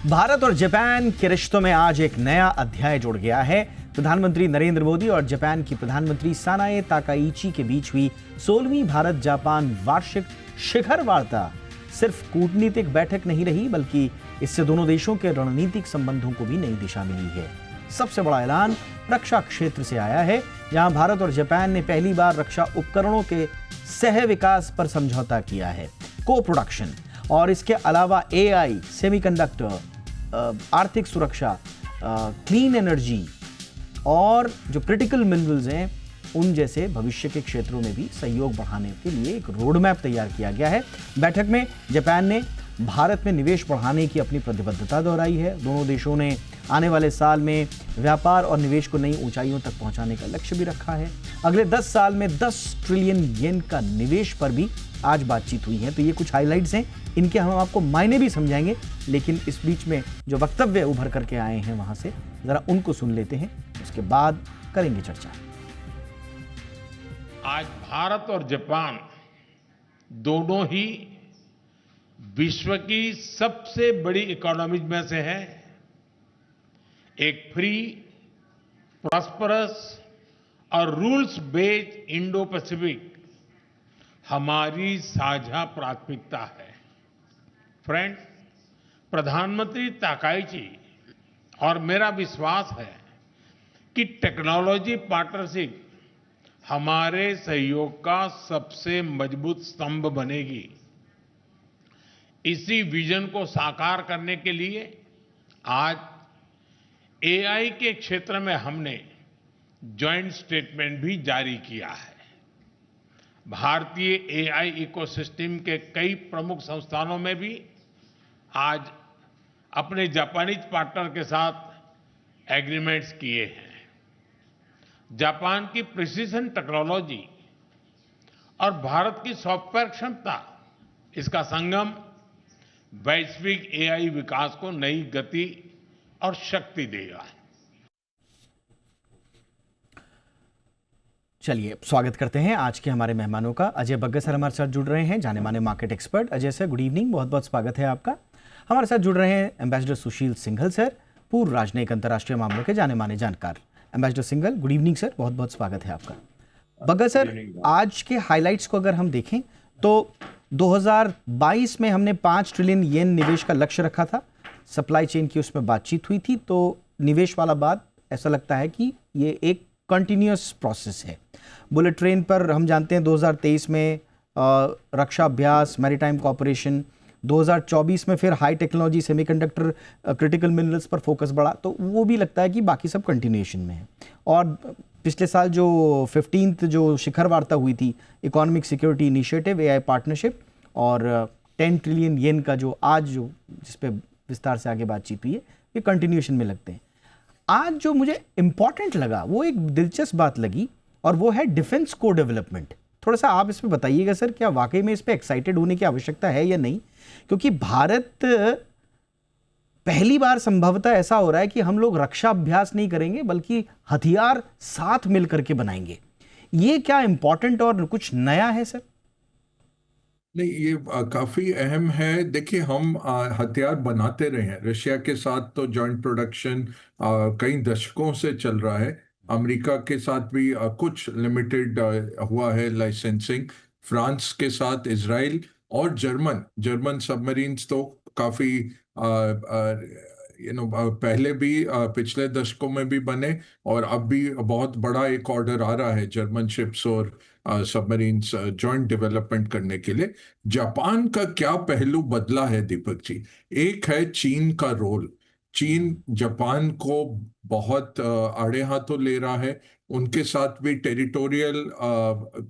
भारत और जापान के रिश्तों में आज एक नया अध्याय जुड़ गया है। प्रधानमंत्री नरेंद्र मोदी और जापान की प्रधानमंत्री सानाए ताकाइची के बीच हुई 16वीं भारत जापान वार्षिक शिखर वार्ता सिर्फ कूटनीतिक बैठक नहीं रही, बल्कि इससे दोनों देशों के रणनीतिक संबंधों को भी नई दिशा मिली है। सबसे बड़ा ऐलान रक्षा क्षेत्र से आया है, जहां भारत और जापान ने पहली बार रक्षा उपकरणों के सह विकास पर समझौता किया है। को प्रोडक्शन और इसके अलावा एआई, सेमीकंडक्टर, आर्थिक सुरक्षा, क्लीन एनर्जी और जो क्रिटिकल मिनरल्स हैं उन जैसे भविष्य के क्षेत्रों में भी सहयोग बढ़ाने के लिए एक रोड मैप तैयार किया गया है। बैठक में जापान ने भारत में निवेश बढ़ाने की अपनी प्रतिबद्धता दोहराई है। दोनों देशों ने आने वाले साल में व्यापार और निवेश को नई ऊंचाइयों तक पहुंचाने का लक्ष्य भी रखा है। अगले 10 साल में 10 ट्रिलियन येन का निवेश पर भी आज बातचीत हुई है। तो ये कुछ हाइलाइट्स हैं, इनके हम आपको मायने भी समझाएंगे, लेकिन इस बीच में जो वक्तव्य उभर करके आए हैं वहां से जरा उनको सुन लेते हैं, उसके बाद करेंगे चर्चा। आज भारत और जापान दोनों ही विश्व की सबसे बड़ी इकोनॉमीज में से है। एक फ्री, प्रॉस्परस और रूल्स बेस्ड इंडो पैसिफिक हमारी साझा प्राथमिकता है। फ्रेंड्स, प्रधानमंत्री ताकाइची और मेरा विश्वास है कि टेक्नोलॉजी पार्टनरशिप हमारे सहयोग का सबसे मजबूत स्तंभ बनेगी। इसी विजन को साकार करने के लिए आज एआई के क्षेत्र में हमने जॉइंट स्टेटमेंट भी जारी किया है। भारतीय एआई इकोसिस्टम के कई प्रमुख संस्थानों में भी आज अपने जापानीज पार्टनर के साथ एग्रीमेंट्स किए हैं। जापान की प्रिसीजन टेक्नोलॉजी और भारत की सॉफ्टवेयर क्षमता, इसका संगम वैश्विक एआई विकास को नई गति और शक्ति देगा। चलिए स्वागत करते हैं आज के हमारे मेहमानों का। अजय बग्गा सर हमारे साथ जुड़ रहे हैं, जाने माने market expert. Ajay sir, good evening, बहुत बहुत स्वागत है आपका। हमारे साथ जुड़ रहे हैं एम्बेसडर सुशील सिंघल सर, पूर्व राजनयिक अंतर्राष्ट्रीय मामलों के जाने माने जानकार। Ambassador Singhal, good evening sir, बहुत बहुत स्वागत है आपका। बग्गा सर, आज के हाइलाइट्स को अगर हम देखें तो 2022 में हमने 5 ट्रिलियन येन निवेश का लक्ष्य रखा था। सप्लाई चेन की उसमें बातचीत हुई थी, तो निवेश वाला बात ऐसा लगता है कि ये एक कंटिन्यूअस प्रोसेस है। बुलेट ट्रेन पर हम जानते हैं 2023 में रक्षा अभ्यास, मैरीटाइम कॉर्पोरेशन, 2024 में फिर high technology, semiconductor, critical minerals पर फोकस बढ़ा, तो वो भी लगता है कि बाकी सब कंटिन्यूएशन में है। और पिछले साल जो 15th जो शिखर वार्ता हुई थी, economic security initiative, AI partnership और 10 ट्रिलियन येन का जो आज जो जिस पे विस्तार से आगे बातचीत हुई है, ये कंटिन्यूएशन में लगते हैं। आज जो मुझे इंपॉर्टेंट लगा वो एक दिलचस्प बात लगी, और वो है डिफेंस को डेवलपमेंट। थोड़ा सा आप इस पे बताइएगा सर, क्या वाकई में इस पे एक्साइटेड होने की आवश्यकता है या नहीं? क्योंकि भारत पहली बार संभवतः ऐसा हो रहा है कि हम लोग रक्षा अभ्यास नहीं करेंगे, बल्कि हथियार साथ मिलकर के बनाएंगे। ये क्या इंपॉर्टेंट और कुछ नया है सर? नहीं, ये काफी अहम है। देखिए, हम हथियार बनाते रहे हैं। रशिया के साथ तो जॉइंट प्रोडक्शन कई दशकों से चल रहा है। अमेरिका के साथ भी कुछ लिमिटेड हुआ है लाइसेंसिंग। फ्रांस के साथ इजराइल और जर्मन सबमरीन्स तो काफी पहले भी पिछले दशकों में भी बने, और अब भी बहुत बड़ा एक ऑर्डर आ रहा है जर्मन शिप्स और सबमरीन्स जॉइंट डेवलपमेंट करने के लिए। जापान का क्या पहलू बदला है दीपक जी? एक है चीन का रोल। चीन जापान को बहुत आड़े हाथों ले रहा है। उनके साथ भी टेरिटोरियल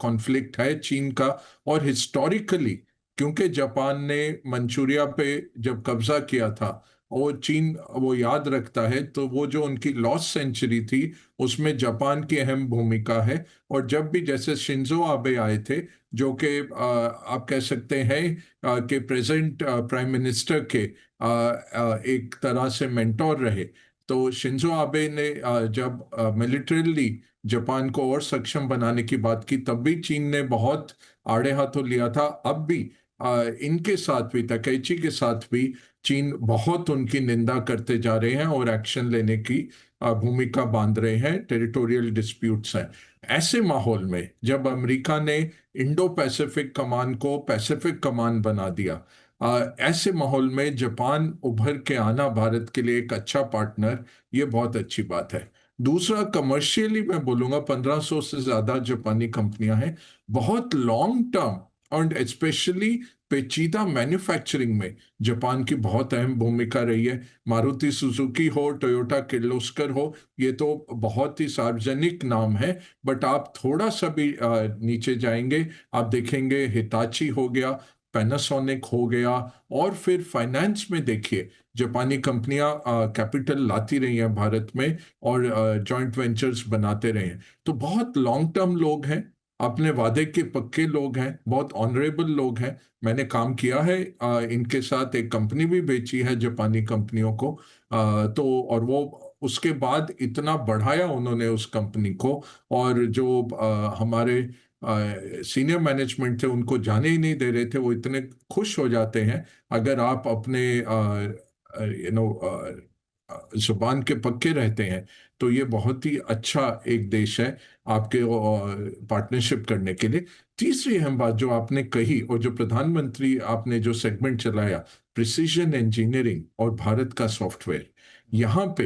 कॉन्फ्लिक्ट है चीन का। और हिस्टोरिकली, क्योंकि जापान ने मंचूरिया पे जब कब्जा किया था, वो चीन वो याद रखता है, तो वो जो उनकी लॉस्ट सेंचुरी थी उसमें जापान की अहम भूमिका है। और जब भी जैसे शिंजो आबे आए थे, जो कि आप कह सकते हैं कि प्रेजेंट प्राइम मिनिस्टर के एक तरह से मेंटोर रहे, तो शिंजो आबे ने जब मिलिटरीली जापान को और सक्षम बनाने की बात की, तब भी चीन ने बहुत आड़े हाथों लिया था। अब भी इनके साथ भी, ताकाइची के साथ भी चीन बहुत उनकी निंदा करते जा रहे हैं और एक्शन लेने की भूमिका बांध रहे हैं, टेरिटोरियल डिस्प्यूट्स हैं। ऐसे माहौल में जब अमेरिका ने इंडो पैसिफिक कमान को पैसिफिक कमान बना दिया, ऐसे माहौल में जापान उभर के आना भारत के लिए एक अच्छा पार्टनर, ये बहुत अच्छी बात है। दूसरा, कमर्शियली मैं बोलूंगा 1500 से ज्यादा जापानी कंपनियां हैं। बहुत लॉन्ग टर्म और स्पेशली पेचीदा मैन्युफैक्चरिंग में जापान की बहुत अहम भूमिका रही है। मारुति सुजुकी हो, टोयोटा किर्लोस्कर हो, ये तो बहुत ही सार्वजनिक नाम है, बट आप थोड़ा सा भी नीचे जाएंगे, आप देखेंगे हिताची हो गया, पैनासोनिक हो गया, और फिर फाइनेंस में देखिए जापानी कंपनियां कैपिटल लाती रही हैं भारत में और जॉइंट वेंचर्स बनाते रहे हैं। तो बहुत लॉन्ग टर्म लोग हैं, अपने वादे के पक्के लोग हैं, बहुत ऑनरेबल लोग हैं। मैंने काम किया है इनके साथ, एक कंपनी भी बेची है जापानी कंपनियों को, तो और वो उसके बाद इतना बढ़ाया उन्होंने उस कंपनी को, और जो हमारे सीनियर मैनेजमेंट थे उनको जाने ही नहीं दे रहे थे, वो इतने खुश हो जाते हैं अगर आप अपने जुबान के पक्के रहते हैं। तो ये बहुत ही अच्छा एक देश है आपके पार्टनरशिप करने के लिए। तीसरी अहम बात जो आपने कही और जो प्रधानमंत्री आपने जो सेगमेंट चलाया, प्रिसीजन इंजीनियरिंग और भारत का सॉफ्टवेयर, यहाँ पे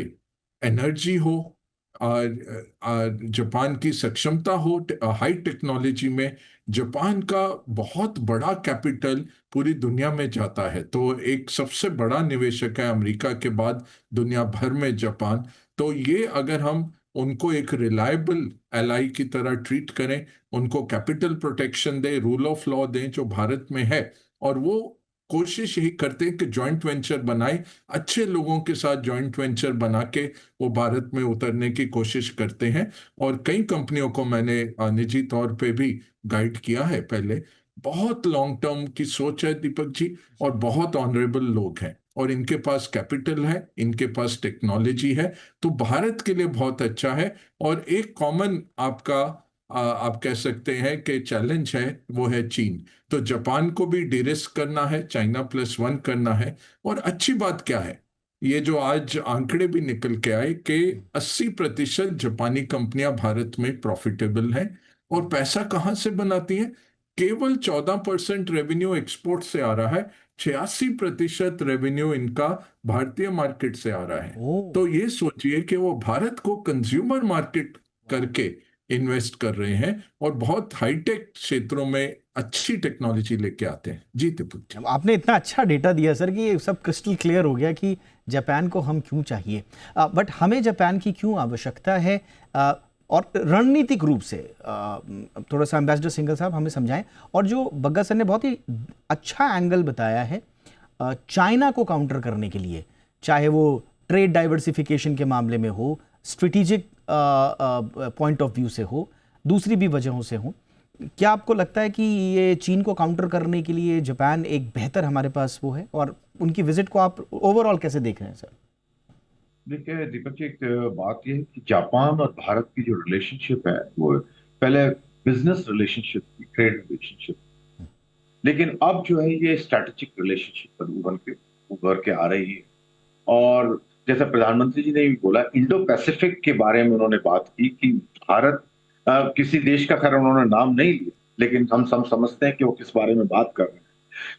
एनर्जी हो, जापान की सक्षमता हो, हाई टेक्नोलॉजी में जापान का बहुत बड़ा कैपिटल पूरी दुनिया में जाता है। तो एक सबसे बड़ा निवेशक है अमेरिका के बाद दुनिया भर में जापान। तो ये अगर हम उनको एक रिलायबल एलाई की तरह ट्रीट करें, उनको कैपिटल प्रोटेक्शन दें, रूल ऑफ लॉ दें जो भारत में है, और वो कोशिश यही करते हैं कि जॉइंट वेंचर बनाए, अच्छे लोगों के साथ जॉइंट वेंचर बना के वो भारत में उतरने की कोशिश करते हैं। और कई कंपनियों को मैंने निजी तौर पे भी गाइड किया है पहले। बहुत लॉन्ग टर्म की सोच है दीपक जी, और बहुत ऑनरेबल लोग हैं, और इनके पास कैपिटल है, इनके पास टेक्नोलॉजी है, तो भारत के लिए बहुत अच्छा है। और एक कॉमन आपका आप कह सकते हैं कि चैलेंज है, वो है चीन। तो जापान को भी डिरिस्क करना है, चाइना +1 करना है। और अच्छी बात क्या है, ये जो आज आंकड़े भी निकल के आए कि 80% जापानी कंपनियां भारत में प्रॉफिटेबल हैं, और पैसा कहां से बनाती हैं? केवल 14% रेवेन्यू एक्सपोर्ट से आ रहा है, 86% रेवेन्यू इनका भारतीय मार्केट से आ रहा है। ओह। तो ये सोचिए कि वो भारत को कंज्यूमर मार्केट करके इन्वेस्ट कर रहे हैं, और बहुत हाईटेक क्षेत्रों में अच्छी टेक्नोलॉजी लेके आते हैं। जी दीपक जी। अब आपने इतना अच्छा डेटा दिया सर कि ये सब क्रिस्टल क्लियर हो गया कि जापान को हम क्यों चाहिए, बट हमें जापान की क्यों आवश्यकता है, और रणनीतिक रूप से थोड़ा सा एम्बेसडर सिंघल साहब हमें समझाएं। और जो बग्गा सर ने बहुत ही अच्छा एंगल बताया है चाइना को काउंटर करने के लिए, चाहे वो ट्रेड डाइवर्सिफिकेशन के मामले में हो, स्ट्रेटेजिक पॉइंट ऑफ व्यू से हो, दूसरी भी वजहों से हो, क्या आपको लगता है कि ये चीन को काउंटर करने के लिए जापान एक बेहतर हमारे पास वो है, और उनकी विजिट को आप ओवरऑल कैसे देख रहे हैं सर? देखिए दीपक जी, एक बात यह है कि जापान और भारत की जो रिलेशनशिप है वो पहले बिजनेस रिलेशनशिप थी, ट्रेड रिलेशनशिप, लेकिन अब जो है ये स्ट्रैटेजिक रिलेशनशिप पर उभर के आ रही है। और जैसा प्रधानमंत्री जी ने भी बोला, इंडो पैसिफिक के बारे में उन्होंने बात की कि भारत किसी देश का, खैर उन्होंने नाम नहीं लिया, लेकिन हम सब समझते हैं कि वो किस बारे में बात कर रहे हैं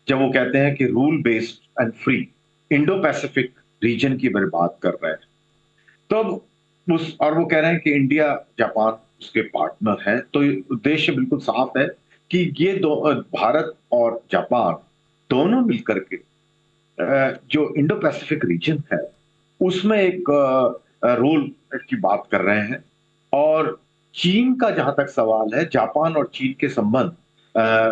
जब वो कहते हैं कि rule based and free Indo Pacific region की बात कर रहे हैं। तो और वो कह रहे हैं कि इंडिया जापान उसके पार्टनर हैं। तो उद्देश्य बिल्कुल साफ है कि ये भारत और जापान दोनों मिलकर के जो इंडो पैसिफिक रीजन है उसमें एक रोल की बात कर रहे हैं। और चीन का जहां तक सवाल है, जापान और चीन के संबंध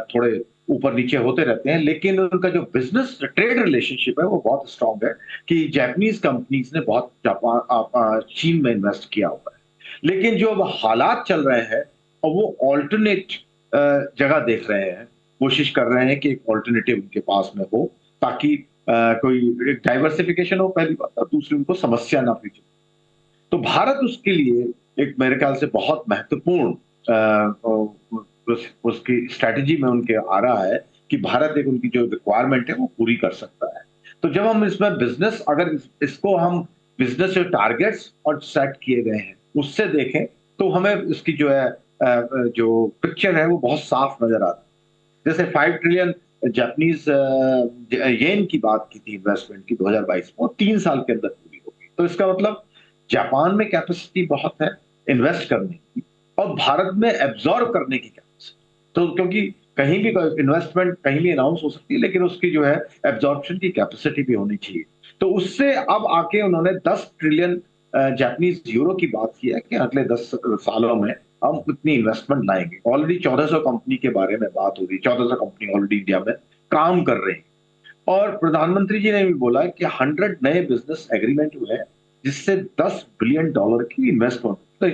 थोड़े ऊपर नीचे होते रहते हैं, लेकिन उनका जो बिजनेस ट्रेड रिलेशनशिप है वो बहुत स्ट्रांग है कि जापानीज कंपनीज ने बहुत चीन में इन्वेस्ट किया हुआ है। लेकिन जो अब हालात चल रहे हैं और वो ऑल्टरनेट जगह देख रहे हैं, कोशिश कर रहे हैं कि एक ऑल्टरनेटिव उनके पास में हो, ताकि कोई डाइवर्सिफिकेशन हो पहली बात, और दूसरी उनको समस्या ना पीछे। तो भारत उसके लिए एक मेरे ख्याल से बहुत महत्वपूर्ण उसकी स्ट्रैटेजी में उनके आ रहा है कि भारत एक उनकी जो रिक्वायरमेंट है वो पूरी कर सकता है। तो जब हम इसमें बिजनेस, अगर इसको हम बिजनेस जो टारगेट्स और सेट किए गए हैं उससे देखें, तो हमें इसकी जो है जो पिक्चर है वो बहुत साफ नजर आती है। जैसे 5 ट्रिलियन जापानीज येन की बात की थी इन्वेस्टमेंट की 2022 में, वो 3 साल के अंदर पूरी होगी। तो इसका मतलब जापान में कैपेसिटी बहुत है इन्वेस्ट करने की, और भारत में एब्जॉर्ब करने की कैपेसिटी। तो क्योंकि कहीं भी इन्वेस्टमेंट कहीं भी अनाउंस हो सकती है, लेकिन उसकी जो है एब्जॉर्प्शन की कैपेसिटी भी होनी चाहिए। तो उससे अब आके उन्होंने 10 ट्रिलियन जापानीज यूरो की बात की है कि अगले 10 सालों में हम इतनी इन्वेस्टमेंट लाएंगे। ऑलरेडी 1400 कंपनी के बारे में बात हो रही है, 1400 कंपनी ऑलरेडी इंडिया में काम कर रही है। और प्रधानमंत्री जी ने भी बोला कि 100 नए बिजनेस एग्रीमेंट हुए हैं, जिससे $10 बिलियन की इन्वेस्टमेंट। तो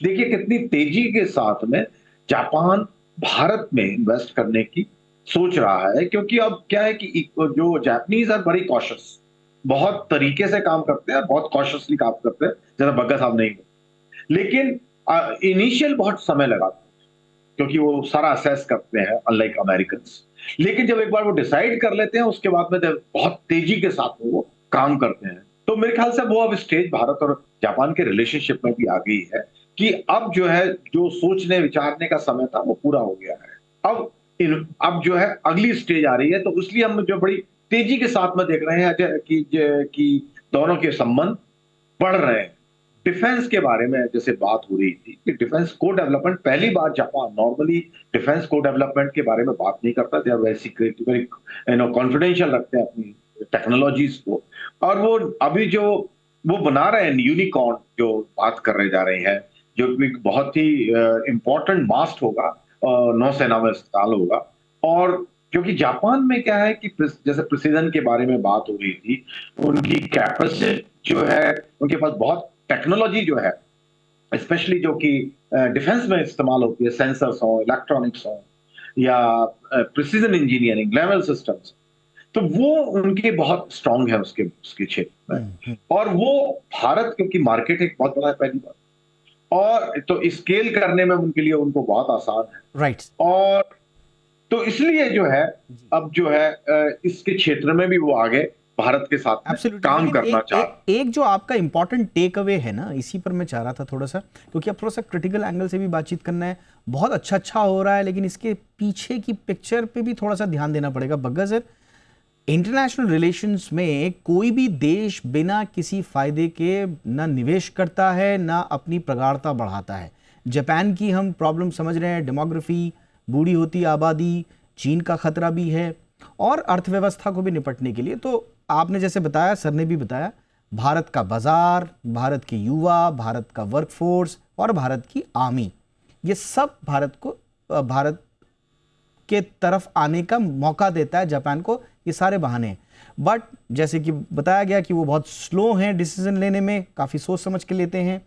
देखिए कितनी तेजी के साथ में जापान भारत में इन्वेस्ट करने की सोच रहा है, क्योंकि अब क्या है कि जो जापानीज है बड़ी कॉशियस, बहुत तरीके से काम करते हैं, बहुत कॉशियसली काम करते हैं, जैसा बग्गा साहब नहीं, लेकिन इनिशियल बहुत समय लगाते हैं, क्योंकि वो सारा असेस करते हैं अनलाइक अमेरिकन। लेकिन जब एक बार वो डिसाइड कर लेते हैं, उसके बाद में बहुत तेजी के साथ में वो काम करते हैं। तो मेरे ख्याल से वो अब स्टेज भारत और जापान के रिलेशनशिप में भी आ गई है कि अब जो है, जो सोचने विचारने का समय था वो पूरा हो गया है। अब जो है अगली स्टेज आ रही है, तो इसलिए हम जो बड़ी तेजी के साथ में देख रहे हैं कि दोनों के संबंध बढ़ रहे हैं। डिफेंस के बारे में जैसे बात हो रही थी कि डिफेंस को डेवलपमेंट, पहली बार जापान नॉर्मली डिफेंस को डेवलपमेंट के बारे में बात नहीं करता, they are very secret, very confidential रखते हैं अपनी टेक्नोलॉजीज को। और वो अभी जो वो बना रहे हैं यूनिकॉर्न, जो बात कर रहे जा रहे हैं, जो एक बहुत ही इंपॉर्टेंट मास्ट होगा, नौसेना में इस्तेमाल होगा। और क्योंकि जापान में क्या है कि जैसे प्रिसीजन के बारे में बात हो रही थी, उनकी कैपेसिटी जो है, उनके पास बहुत टेक्नोलॉजी जो है, स्पेशली जो कि डिफेंस में इस्तेमाल होती है, सेंसर्स हो, इलेक्ट्रॉनिक्स हो, या प्रिसीजन इंजीनियरिंग लेवल सिस्टम्स, तो वो उनके बहुत स्ट्रांग है उसके उसके क्षेत्र में। और वो भारत, क्योंकि मार्केट एक बहुत बड़ा है पहली बार, और तो स्केल करने में उनके लिए उनको बहुत आसान है। राइट। और तो इसलिए जो है अब जो है इसके क्षेत्र में भी वो आगे भारत के साथ में एब्सोल्युटली। काम करना चाहते। एक जो आपका इंपॉर्टेंट टेक अवे है ना, इसी पर मैं चाह रहा था थोड़ा सा, क्योंकि अब थोड़ा सा क्रिटिकल एंगल से भी बातचीत करना है। बहुत अच्छा हो रहा है, लेकिन इसके पीछे की पिक्चर पे भी थोड़ा सा ध्यान देना पड़ेगा। बग्गा सर, इंटरनेशनल रिलेशंस में कोई भी देश बिना किसी फायदे के ना निवेश करता है, ना अपनी प्रगाढ़ता बढ़ाता है। जापान की हम प्रॉब्लम समझ रहे हैं, डेमोग्राफी, बूढ़ी होती आबादी, चीन का खतरा भी है, और अर्थव्यवस्था को भी निपटने के लिए, तो आपने जैसे बताया, सर ने भी बताया, भारत का बाजार, भारत के युवा, भारत का वर्कफोर्स और भारत की आर्मी, ये सब भारत के तरफ आने का मौका देता है जापान को। ये सारे बहाने हैं, बट जैसे कि बताया गया कि वो बहुत स्लो हैं डिसीजन लेने में, काफ़ी सोच समझ के लेते हैं।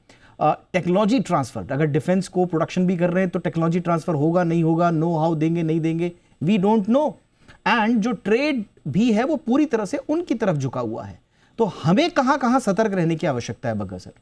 टेक्नोलॉजी ट्रांसफर, अगर डिफेंस को प्रोडक्शन भी कर रहे हैं तो टेक्नोलॉजी ट्रांसफर होगा नहीं होगा, नो हाउ देंगे नहीं देंगे, वी डोंट नो। एंड जो ट्रेड भी है वो पूरी तरह से उनकी तरफ झुका हुआ है। तो हमें कहां कहां सतर्क रहने की आवश्यकता है बग्गा सर?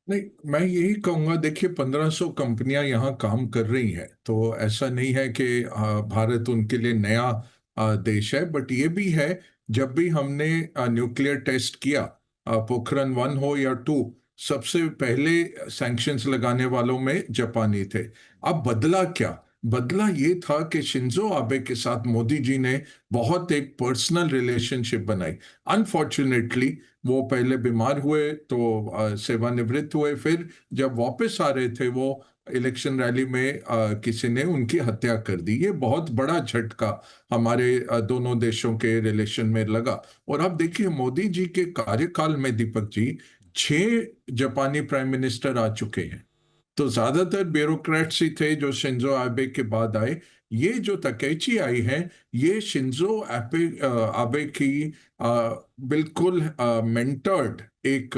नहीं, मैं यही कहूंगा, देखिए 1500 कंपनियां यहाँ काम कर रही हैं, तो ऐसा नहीं है कि भारत उनके लिए नया देश है। बट ये भी है, जब भी हमने न्यूक्लियर टेस्ट किया, पोखरण 1 हो या 2, सबसे पहले सैंक्शंस लगाने वालों में जापानी थे। अब बदला क्या? बदला ये था कि शिंजो आबे के साथ मोदी जी ने बहुत एक पर्सनल रिलेशनशिप बनाई। अनफॉर्चुनेटली वो पहले बीमार हुए तो सेवानिवृत्त हुए, फिर जब वापस आ रहे थे वो इलेक्शन रैली में किसी ने उनकी हत्या कर दी। ये बहुत बड़ा झटका हमारे दोनों देशों के रिलेशन में लगा। और अब देखिए मोदी जी के कार्यकाल में, दीपक जी, 6 जापानी प्राइम मिनिस्टर आ चुके हैं। तो ज्यादातर ब्यूरोक्रेट्स ही थे जो शिंजो आबे के बाद आए। ये जो तकेची आई है, ये शिंजो आबे की बिल्कुल मेंटर्ड एक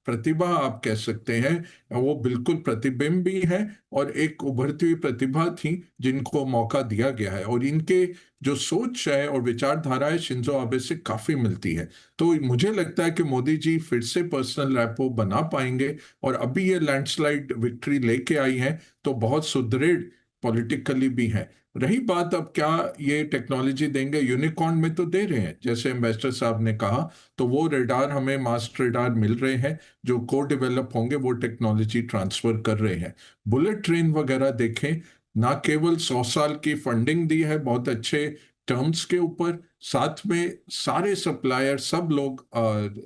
प्रतिभा आप कह सकते हैं। वो बिल्कुल प्रतिबिंब भी है और एक उभरती हुई प्रतिभा थी जिनको मौका दिया गया है, और इनके जो सोच है और विचारधारा है शिंजो आबे से काफी मिलती है। तो मुझे लगता है कि मोदी जी फिर से पर्सनल रैपो बना पाएंगे, और अभी ये लैंडस्लाइड विक्ट्री लेके आई है तो बहुत सुदृढ़ पॉलिटिकली भी हैं। रही बात अब क्या ये टेक्नोलॉजी देंगे, यूनिकॉर्न में तो दे रहे हैं जैसे एम्बेसडर साहब ने कहा, तो वो रेडार हमें मास्टर रेडार मिल रहे हैं जो को डेवलप होंगे, वो टेक्नोलॉजी ट्रांसफर कर रहे हैं। बुलेट ट्रेन वगैरह देखें, ना केवल 100 साल की फंडिंग दी है बहुत अच्छे टर्म्स के ऊपर, साथ में सारे सप्लायर सब लोग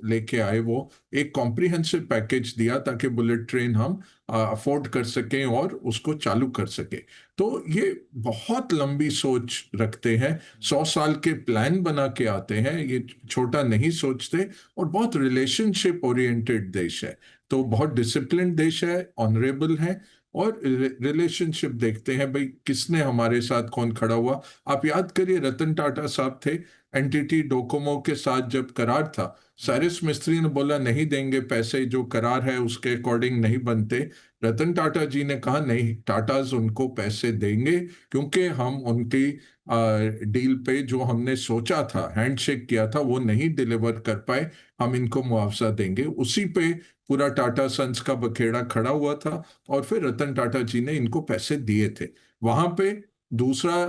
लेके आए, वो एक कॉम्प्रिहेंसिव पैकेज दिया ताकि बुलेट ट्रेन हम अफोर्ड कर सकें और उसको चालू कर सकें। तो ये बहुत लंबी सोच रखते हैं, 100 साल के प्लान बना के आते हैं, ये छोटा नहीं सोचते, और बहुत रिलेशनशिप ओरिएंटेड देश है, तो बहुत डिसिप्लिन देश है, ऑनरेबल है, और रिलेशनशिप देखते हैं भाई किसने हमारे साथ कौन खड़ा हुआ। आप याद करिए रतन टाटा साहब थे, एनटीटी डोकोमो के साथ जब करार था, साइरस मिस्त्री ने बोला नहीं देंगे पैसे, जो करार है उसके अकॉर्डिंग नहीं बनते। रतन टाटा जी ने कहा नहीं, टाटाज उनको पैसे देंगे क्योंकि हम उनकी डील पे जो हमने सोचा था, हैंडशेक किया था, वो नहीं डिलीवर कर पाए, हम इनको मुआवजा देंगे। उसी पे पूरा टाटा सन्स का बखेड़ा खड़ा हुआ था, और फिर रतन टाटा जी ने इनको पैसे दिए थे। वहां पे दूसरा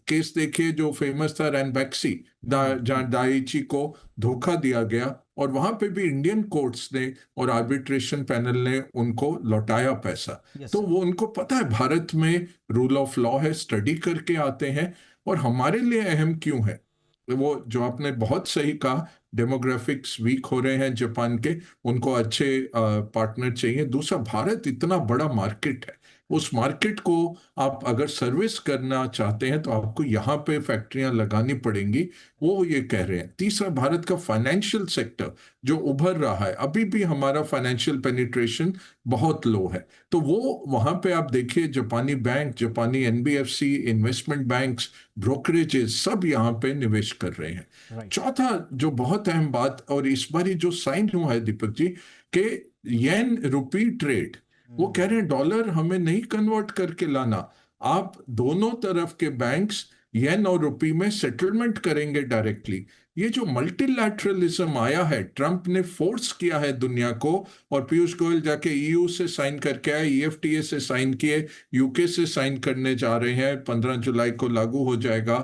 केस देखिए जो फेमस था, रैनबैक्सी, जहां दाइची को धोखा दिया गया, और वहां पे भी इंडियन कोर्ट्स ने और आर्बिट्रेशन पैनल ने उनको लौटाया पैसा। Yes, तो sir. वो उनको पता है भारत में रूल ऑफ लॉ है, स्टडी करके आते हैं। और हमारे लिए अहम क्यों है, वो जो आपने बहुत सही कहा, डेमोग्राफिक्स वीक हो रहे हैं जापान के, उनको अच्छे पार्टनर चाहिए। दूसरा, भारत इतना बड़ा मार्केट है, उस मार्केट को आप अगर सर्विस करना चाहते हैं तो आपको यहाँ पे फैक्ट्रियां लगानी पड़ेंगी, वो ये कह रहे हैं। तीसरा, भारत का फाइनेंशियल सेक्टर जो उभर रहा है, अभी भी हमारा फाइनेंशियल पेनिट्रेशन बहुत लो है, तो वो वहां पे आप देखिए जापानी बैंक, जापानी एनबीएफसी, इन्वेस्टमेंट बैंक्स, ब्रोकरेजेस सब यहाँ पे निवेश कर रहे हैं। Right. चौथा जो बहुत अहम बात, और इस बार जो साइन हुआ है दीपक जी, के येन रुपी ट्रेड, वो कह रहे हैं डॉलर हमें नहीं कन्वर्ट करके लाना, आप दोनों तरफ के बैंक्स येन और रुपी में सेटलमेंट करेंगे डायरेक्टली। ये जो मल्टीलैटरलिज्म आया है, ट्रंप ने फोर्स किया है दुनिया को, और पीयूष गोयल जाके ईयू से साइन करके आए, ईएफटीए से साइन किए, यूके से साइन करने जा रहे हैं, 15 जुलाई को लागू हो जाएगा।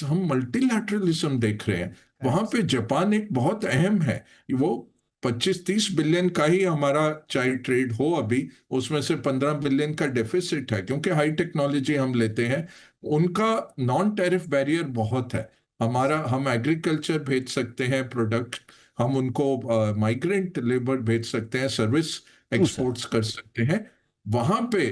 हम मल्टीलैटरलिज्म देख रहे हैं। वहां पे जापान एक बहुत अहम है, वो 25-30 बिलियन का ही हमारा चाहे ट्रेड हो अभी, उसमें से 15 बिलियन का डेफिसिट है, क्योंकि हाई टेक्नोलॉजी हम लेते हैं। उनका नॉन टैरिफ बैरियर बहुत है, हमारा, हम एग्रीकल्चर भेज सकते हैं प्रोडक्ट, हम उनको माइग्रेंट लेबर भेज सकते हैं, सर्विस एक्सपोर्ट्स कर सकते हैं। वहां पे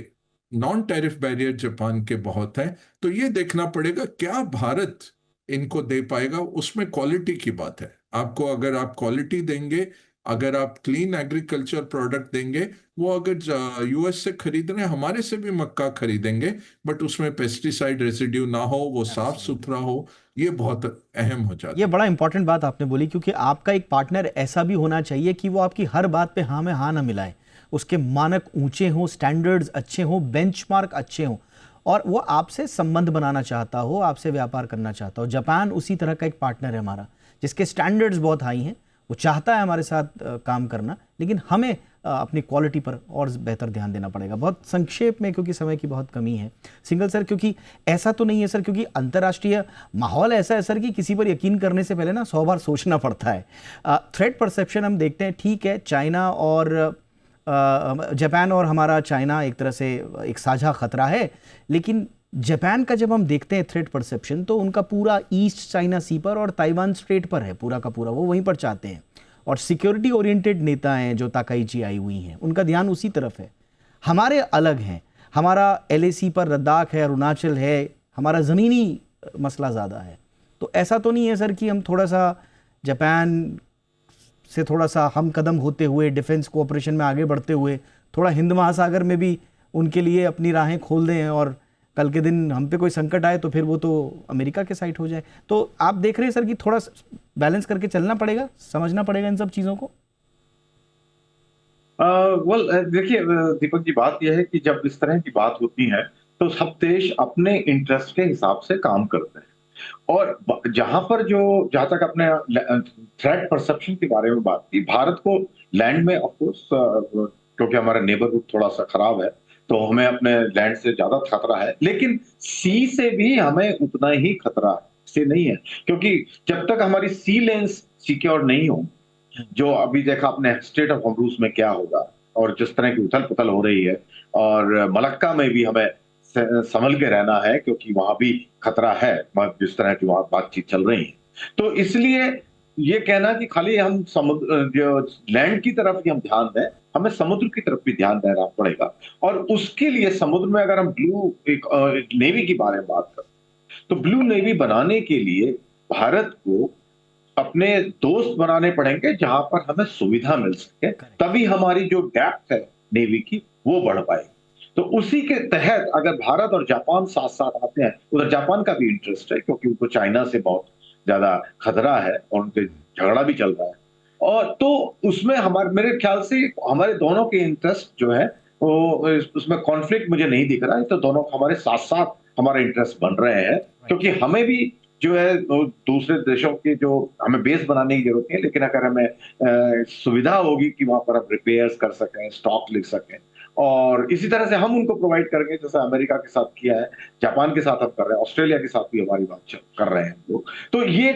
नॉन टैरिफ बैरियर जापान के बहुत है, तो ये देखना पड़ेगा क्या भारत इनको दे पाएगा। उसमें क्वालिटी की बात है, आपको अगर आप क्वालिटी देंगे, अगर आप क्लीन एग्रीकल्चर प्रोडक्ट देंगे, वो अगर यूएस से खरीद रहे हैं, हमारे से भी मक्का खरीदेंगे, बट उसमें पेस्टिसाइड रेसिड्यू ना हो, वो साफ सुथरा हो, ये बहुत अहम हो जाता है। ये बड़ा इंपॉर्टेंट बात आपने बोली, क्योंकि आपका एक पार्टनर ऐसा भी होना चाहिए कि वो आपकी हर बात पे हाँ में हाँ ना मिलाए, उसके मानक ऊंचे हों, स्टैंडर्ड्स अच्छे हों, बेंचमार्क अच्छे हों, और वो आपसे संबंध बनाना चाहता हो, आपसे व्यापार करना चाहता हो। जापान उसी तरह का एक पार्टनर है हमारा, जिसके स्टैंडर्ड्स बहुत हाई हैं, वो चाहता है हमारे साथ काम करना, लेकिन हमें अपनी क्वालिटी पर और बेहतर ध्यान देना पड़ेगा। बहुत संक्षेप में, क्योंकि समय की बहुत कमी है, सिंघल सर, क्योंकि ऐसा तो नहीं है सर, क्योंकि अंतर्राष्ट्रीय माहौल ऐसा है सर कि किसी पर यकीन करने से पहले ना 100 बार सोचना पड़ता है। थ्रेट परसेप्शन हम देखते हैं, ठीक है, चाइना और जापान और हमारा चाइना एक तरह से एक साझा खतरा है, लेकिन जापान का जब हम देखते हैं थ्रेट परसेप्शन, तो उनका पूरा ईस्ट चाइना सी पर और ताइवान स्ट्रेट पर है पूरा का पूरा, वो वहीं पर चाहते हैं। और सिक्योरिटी ओरिएंटेड नेता हैं जो ताकाइची आई हुई हैं, उनका ध्यान उसी तरफ है। हमारे अलग हैं, हमारा एलएसी पर लद्दाख है, अरुणाचल है, हमारा ज़मीनी मसला ज़्यादा है। तो ऐसा तो नहीं है सर कि हम थोड़ा सा जापान से थोड़ा सा हम कदम होते हुए, डिफेंस कोऑपरेशन में आगे बढ़ते हुए, थोड़ा हिंद महासागर में भी उनके लिए अपनी राहें खोल दें, और कल के दिन हम पे कोई संकट आए तो फिर वो तो अमेरिका के साइड हो जाए। तो आप देख रहे हैं सर कि थोड़ा बैलेंस करके चलना पड़ेगा, समझना पड़ेगा इन सब चीज़ों को। देखिए दीपक जी, बात यह है कि जब इस तरह की बात होती है तो सब देश अपने इंटरेस्ट के हिसाब से काम करते हैं, और जहां तक अपने थ्रेट परसेप्शन के बारे में बात की, भारत को लैंड में ऑफ कोर्स, क्योंकि हमारा नेबरहुड थोड़ा सा खराब है, तो हमें अपने लैंड से ज्यादा खतरा है, लेकिन सी से भी हमें उतना ही खतरा है, से नहीं है, क्योंकि जब तक हमारी सी लेन्स सिक्योर नहीं हो, जो अभी देखा आपने स्ट्रेट ऑफ हॉर्मूज में क्या होगा और जिस तरह की उथल पुथल हो रही है, और मलक्का में भी हमें संभल के रहना है क्योंकि वहां भी खतरा है, जिस तरह की वहां बातचीत चल रही है। तो इसलिए ये कहना कि खाली हम समुद्र जो लैंड की तरफ ही हम ध्यान दें, हमें समुद्र की तरफ भी ध्यान देना पड़ेगा। और उसके लिए समुद्र में अगर हम ब्लू एक नेवी के बारे में बात करें, तो ब्लू नेवी बनाने के लिए भारत को अपने दोस्त बनाने पड़ेंगे जहां पर हमें सुविधा मिल सके, तभी हमारी जो डेप्थ है नेवी की वो बढ़ पाएगी। तो उसी के तहत अगर भारत और जापान साथ साथ आते हैं, उधर जापान का भी इंटरेस्ट है क्योंकि उनको चाइना से बहुत ज्यादा खतरा है और उनके झगड़ा भी चल रहा है, और तो उसमें हमारे मेरे ख्याल से हमारे दोनों के इंटरेस्ट जो है वो उसमें कॉन्फ्लिक्ट मुझे नहीं दिख रहा है। तो दोनों हमारे साथ साथ हमारे इंटरेस्ट बन रहे हैं, क्योंकि हमें भी जो है दूसरे देशों के जो हमें बेस बनाने की जरूरत है, लेकिन अगर हमें सुविधा होगी कि वहां पर हम रिपेयर्स कर सकें, स्टॉक लिख सकें, और इसी तरह से हम उनको प्रोवाइड करेंगे जैसे अमेरिका के साथ किया है, जापान के साथ हम कर रहे हैं, ऑस्ट्रेलिया के साथ भी हमारी बात कर रहे हैं लोग। तो ये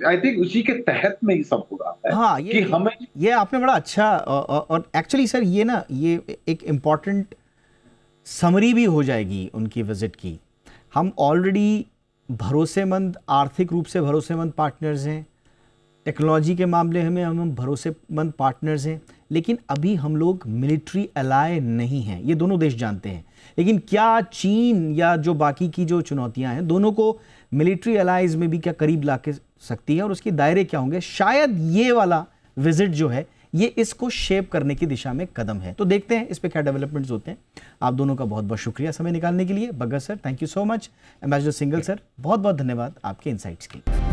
आई थिंक उसी के तहत में ये सब हो रहा है। हाँ, कि हमें ये आपने बड़ा अच्छा और एक्चुअली सर ये ना ये एक इम्पॉर्टेंट समरी भी हो जाएगी उनकी विजिट की। हम ऑलरेडी भरोसेमंद, आर्थिक रूप से भरोसेमंद पार्टनर्स हैं, टेक्नोलॉजी के मामले में हम भरोसेमंद पार्टनर्स हैं, लेकिन अभी हम लोग मिलिट्री अलाय नहीं हैं, ये दोनों देश जानते हैं। लेकिन क्या चीन या जो बाकी की जो चुनौतियां हैं, दोनों को मिलिट्री अलाइज में भी क्या करीब ला के सकती है और उसके दायरे क्या होंगे, शायद ये वाला विजिट जो है ये इसको शेप करने की दिशा में कदम है। तो देखते हैं इस पे क्या डेवलपमेंट्स होते हैं। आप दोनों का बहुत बहुत शुक्रिया समय निकालने के लिए। Bagga sir, thank you so much. Ambassador Singhal sir, बहुत बहुत धन्यवाद आपके इनसाइट्स के लिए।